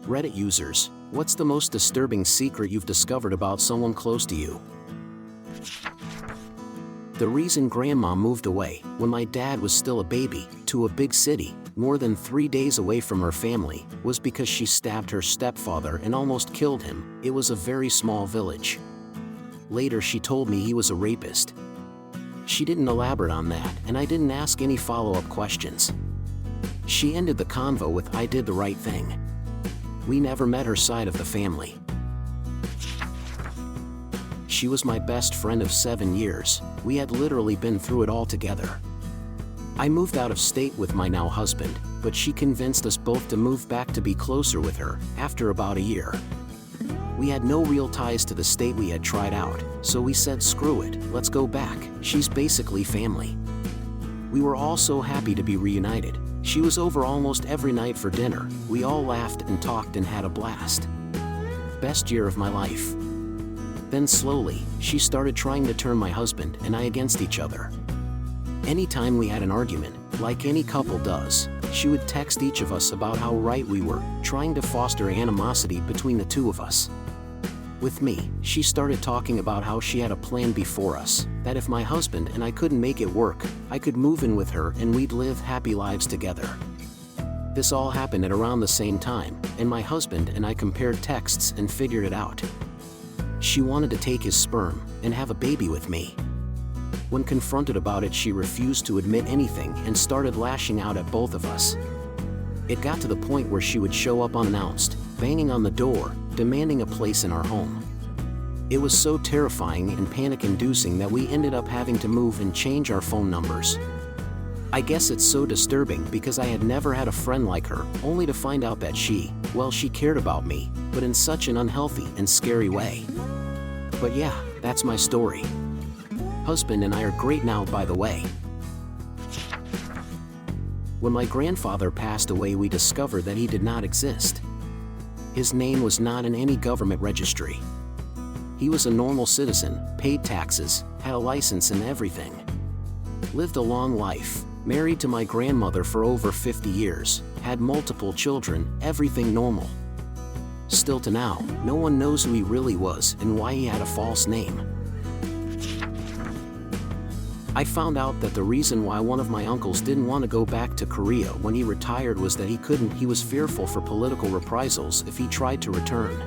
Reddit users, what's the most disturbing secret you've discovered about someone close to you? The reason Grandma moved away, when my dad was still a baby, to a big city, more than 3 days away from her family, was because she stabbed her stepfather and almost killed him. It was a very small village. Later she told me he was a rapist. She didn't elaborate on that, and I didn't ask any follow-up questions. She ended the convo with "I did the right thing." We never met her side of the family. She was my best friend of 7 years. We had literally been through it all together. I moved out of state with my now husband, but she convinced us both to move back to be closer with her, after about a year. We had no real ties to the state we had tried out, so we said screw it, let's go back, she's basically family. We were all so happy to be reunited. She was over almost every night for dinner. We all laughed and talked and had a blast. Best year of my life. Then slowly, she started trying to turn my husband and I against each other. Anytime we had an argument, like any couple does, she would text each of us about how right we were, trying to foster animosity between the two of us. With me, she started talking about how she had a plan before us, that if my husband and I couldn't make it work, I could move in with her and we'd live happy lives together. This all happened at around the same time, and my husband and I compared texts and figured it out. She wanted to take his sperm and have a baby with me. When confronted about it, she refused to admit anything and started lashing out at both of us. It got to the point where she would show up unannounced, banging on the door, demanding a place in our home. It was so terrifying and panic-inducing that we ended up having to move and change our phone numbers. I guess it's so disturbing because I had never had a friend like her, only to find out that she cared about me, but in such an unhealthy and scary way. But yeah, that's my story. Husband and I are great now, by the way. When my grandfather passed away, we discovered that he did not exist. His name was not in any government registry. He was a normal citizen, paid taxes, had a license and everything. Lived a long life, married to my grandmother for over 50 years, had multiple children, everything normal. Still to now, no one knows who he really was and why he had a false name. I found out that the reason why one of my uncles didn't want to go back to Korea when he retired was that he was fearful for political reprisals if he tried to return.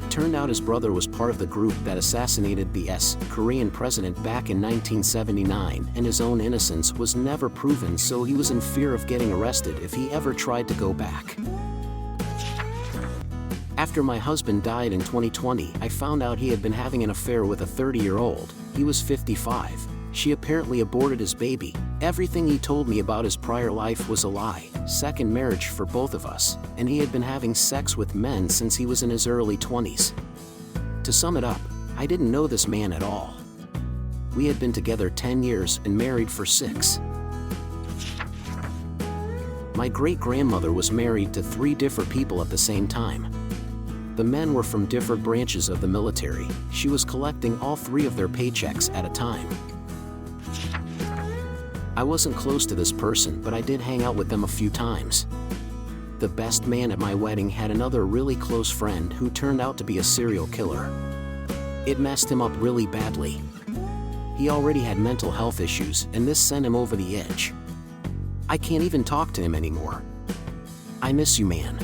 Turned out his brother was part of the group that assassinated the Korean president back in 1979, and his own innocence was never proven, so he was in fear of getting arrested if he ever tried to go back. After my husband died in 2020, I found out he had been having an affair with a 30-year-old. He was 55. She apparently aborted his baby. Everything he told me about his prior life was a lie. Second marriage for both of us, and he had been having sex with men since he was in his early 20s. To sum it up, I didn't know this man at all. We had been together 10 years and married for 6. My great-grandmother was married to 3 different people at the same time. The men were from different branches of the military. She was collecting all 3 of their paychecks at a time. I wasn't close to this person, but I did hang out with them a few times. The best man at my wedding had another really close friend who turned out to be a serial killer. It messed him up really badly. He already had mental health issues, and this sent him over the edge. I can't even talk to him anymore. I miss you, man.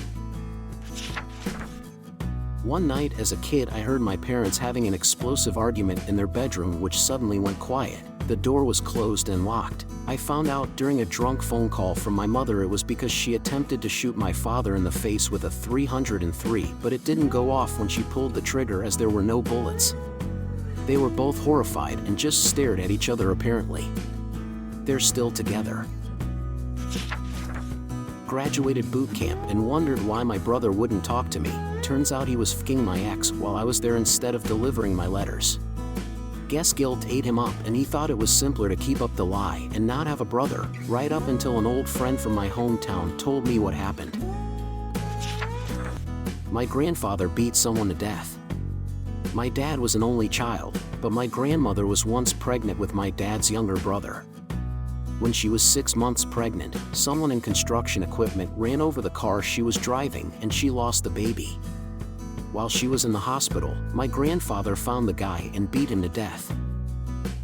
One night as a kid, I heard my parents having an explosive argument in their bedroom, which suddenly went quiet. The door was closed and locked. I found out during a drunk phone call from my mother it was because she attempted to shoot my father in the face with a .303, but it didn't go off when she pulled the trigger as there were no bullets. They were both horrified and just stared at each other apparently. They're still together. Graduated boot camp and wondered why my brother wouldn't talk to me. Turns out he was f***ing my ex while I was there instead of delivering my letters. Guess guilt ate him up and he thought it was simpler to keep up the lie and not have a brother, right up until an old friend from my hometown told me what happened. My grandfather beat someone to death. My dad was an only child, but my grandmother was once pregnant with my dad's younger brother. When she was 6 months pregnant, someone in construction equipment ran over the car she was driving and she lost the baby. While she was in the hospital, my grandfather found the guy and beat him to death.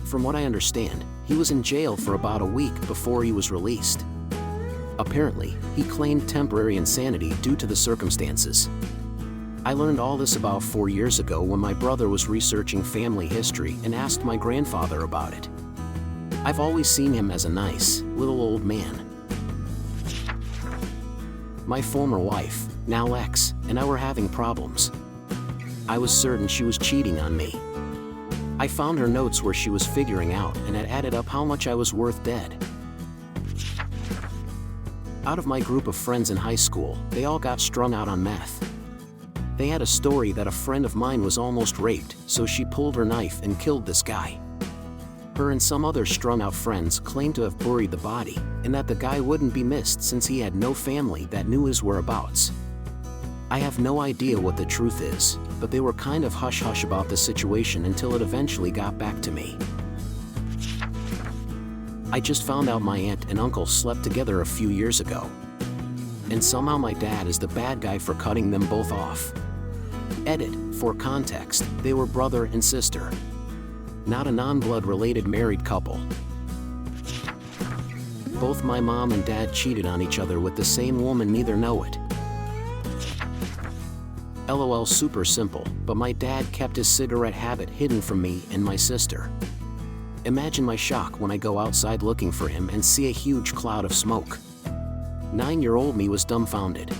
From what I understand, he was in jail for about a week before he was released. Apparently, he claimed temporary insanity due to the circumstances. I learned all this about 4 years ago when my brother was researching family history and asked my grandfather about it. I've always seen him as a nice, little old man. My former wife, now ex, and I were having problems. I was certain she was cheating on me. I found her notes where she was figuring out and had added up how much I was worth dead. Out of my group of friends in high school, they all got strung out on meth. They had a story that a friend of mine was almost raped, so she pulled her knife and killed this guy. Her and some other strung-out friends claimed to have buried the body, and that the guy wouldn't be missed since he had no family that knew his whereabouts. I have no idea what the truth is, but they were kind of hush-hush about the situation until it eventually got back to me. I just found out my aunt and uncle slept together a few years ago. And somehow my dad is the bad guy for cutting them both off. Edit, for context, they were brother and sister. Not a non-blood related married couple. Both my mom and dad cheated on each other with the same woman, neither know it. LOL, super simple, but my dad kept his cigarette habit hidden from me and my sister. Imagine my shock when I go outside looking for him and see a huge cloud of smoke. 9-year-old me was dumbfounded.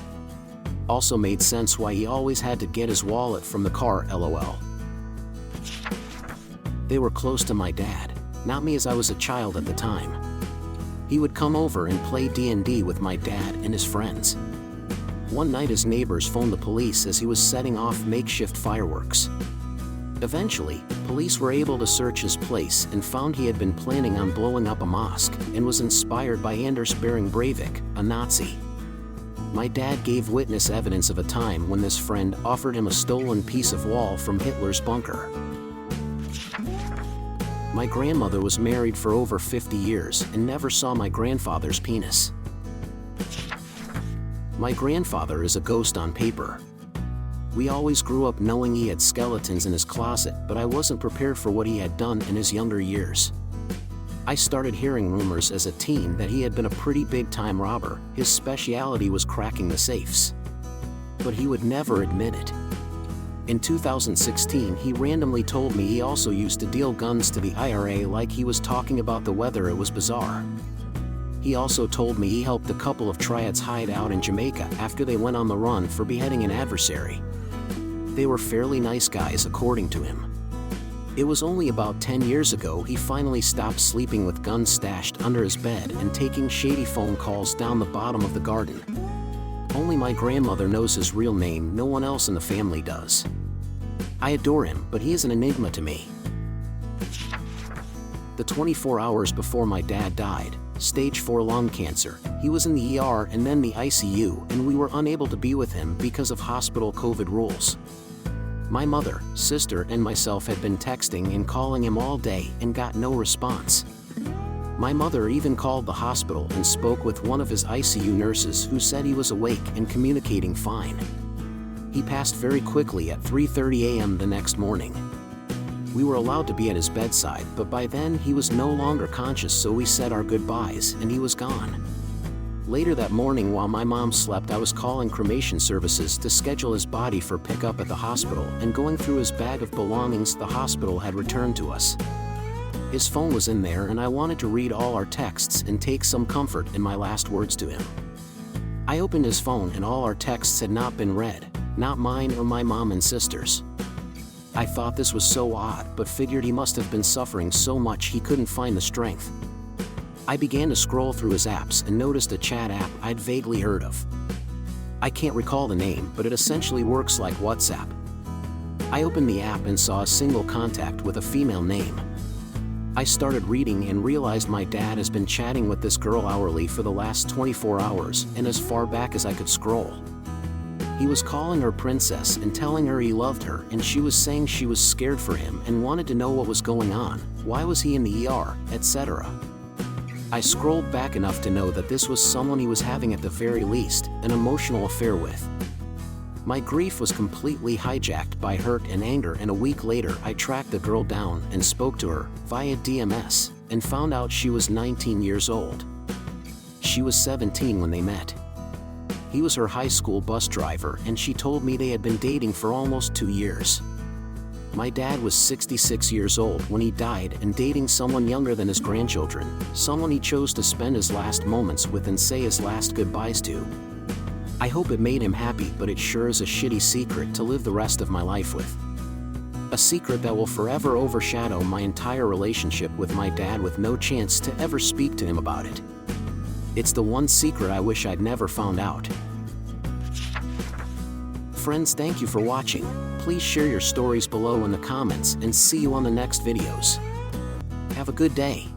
Also made sense why he always had to get his wallet from the car, LOL. They were close to my dad, not me as I was a child at the time. He would come over and play D&D with my dad and his friends. One night his neighbors phoned the police as he was setting off makeshift fireworks. Eventually, police were able to search his place and found he had been planning on blowing up a mosque and was inspired by Anders Behring Breivik, a Nazi. My dad gave witness evidence of a time when this friend offered him a stolen piece of wall from Hitler's bunker. My grandmother was married for over 50 years and never saw my grandfather's penis. My grandfather is a ghost on paper. We always grew up knowing he had skeletons in his closet, but I wasn't prepared for what he had done in his younger years. I started hearing rumors as a teen that he had been a pretty big-time robber. His specialty was cracking the safes. But he would never admit it. In 2016, he randomly told me he also used to deal guns to the IRA like he was talking about the weather. It was bizarre. He also told me he helped a couple of triads hide out in Jamaica after they went on the run for beheading an adversary. They were fairly nice guys according to him. It was only about 10 years ago he finally stopped sleeping with guns stashed under his bed and taking shady phone calls down the bottom of the garden. Only my grandmother knows his real name, no one else in the family does. I adore him, but he is an enigma to me. The 24 hours before my dad died, stage 4 lung cancer, he was in the ER and then the ICU, and we were unable to be with him because of hospital COVID rules. My mother, sister, and myself had been texting and calling him all day and got no response. My mother even called the hospital and spoke with one of his ICU nurses who said he was awake and communicating fine. He passed very quickly at 3:30 a.m. the next morning. We were allowed to be at his bedside, but by then he was no longer conscious, so we said our goodbyes and he was gone. Later that morning while my mom slept, I was calling cremation services to schedule his body for pickup at the hospital, and going through his bag of belongings the hospital had returned to us. His phone was in there and I wanted to read all our texts and take some comfort in my last words to him. I opened his phone and all our texts had not been read, not mine or my mom and sister's. I thought this was so odd, but figured he must have been suffering so much he couldn't find the strength. I began to scroll through his apps and noticed a chat app I'd vaguely heard of. I can't recall the name, but it essentially works like WhatsApp. I opened the app and saw a single contact with a female name. I started reading and realized my dad has been chatting with this girl hourly for the last 24 hours and as far back as I could scroll. He was calling her princess and telling her he loved her, and she was saying she was scared for him and wanted to know what was going on, why was he in the ER, etc. I scrolled back enough to know that this was someone he was having at the very least an emotional affair with. My grief was completely hijacked by hurt and anger, and a week later I tracked the girl down and spoke to her via DMS and found out she was 19 years old. She was 17 when they met. He was her high school bus driver, and she told me they had been dating for almost 2 years. My dad was 66 years old when he died and dating someone younger than his grandchildren, someone he chose to spend his last moments with and say his last goodbyes to. I hope it made him happy, but it sure is a shitty secret to live the rest of my life with. A secret that will forever overshadow my entire relationship with my dad, with no chance to ever speak to him about it. It's the one secret I wish I'd never found out. Friends, thank you for watching. Please share your stories below in the comments and see you on the next videos. Have a good day.